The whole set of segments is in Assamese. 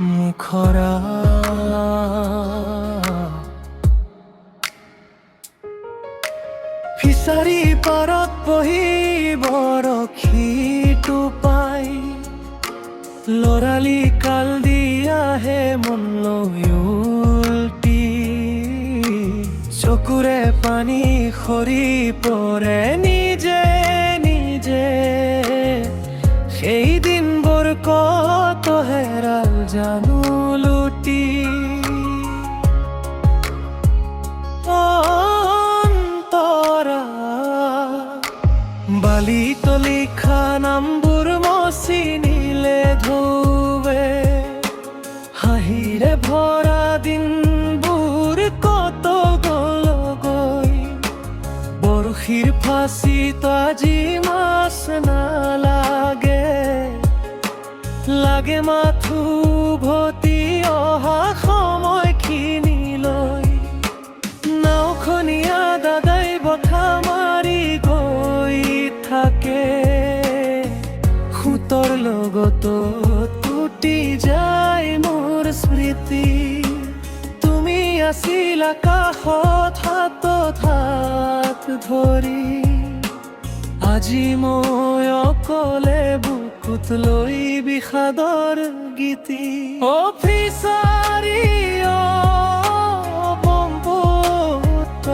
মুখৰা ফিচাৰী পাৰত বহি বৰশীটো পাই লৰালি কাল দি আহে মনলৈ উলটি চকুৰে পানী সৰি পৰে নিজে নিজে সেই দিনবোৰ কত হেৰাল জানো লুটি অন্তৰা বালিত লিখা নামবোৰ মচি নিলে ধোৱে হাঁহিৰে ভৰা দিনবোৰ কত গ'লগৈ বৰশীৰ ফাঁচিত আজি মাছ নালাগে লাগে মাথো উভতি অহা সময়খিনিলৈ নাওখনীয়া দাদাই বঠা মাৰি গৈ থাকে সুতৰ লগত টুটি যায় মোৰ স্মৃতি তুমি আছিলা কাষত হাতত হাত ধৰি আজি মই অকলে বুকুত লৈ বিষাদৰ গীতি অ ফিচাৰী অ ব্ৰহ্মপুত্ৰ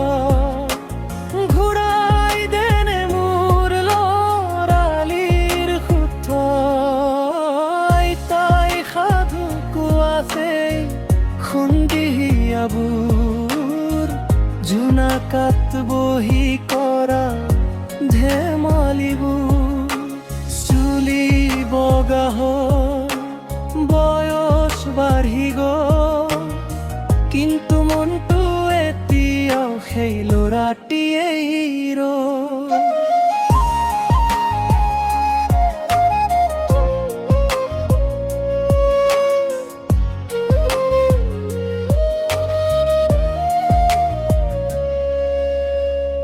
ঘূৰাই দেনে মোৰ লৰালিৰ সুত আইতাই সাধু কোৱাছে সন্ধিয়াবোৰ জোনাকাত বহি কৰা ধেমালিবোৰ চুলি বগা হ'ল বয়স বাঢ়ি গ'ল কিন্তু মনটো এতিয়াও সেই ল'ৰাটিয়েই ৰ'ল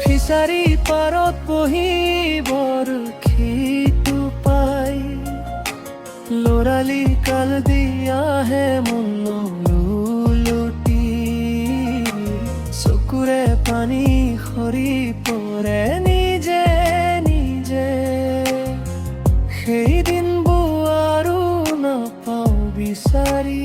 ফিচাৰী পাৰত বহি বৰশীটো পাই লৰালি কাল দি আহে মনলৈ উলটি চকুৰে পানী সৰি পৰে নিজে নিজে সেই দিনবোৰ আৰু নাপাওঁ বিচাৰি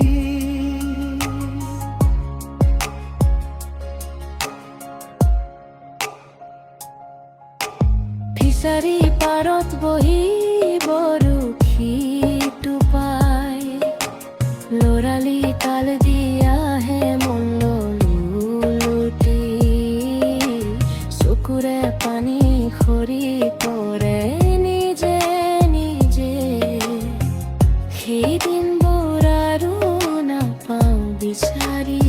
ফিচাৰী পাৰত বহি বৰশীটো পাই লৰালি কাল দি আহে মনলৈ উলটি চকুৰে পানী সৰি পৰে নিজে নিজে সেই দিনবোৰ আৰু নাপাওঁ বিচাৰি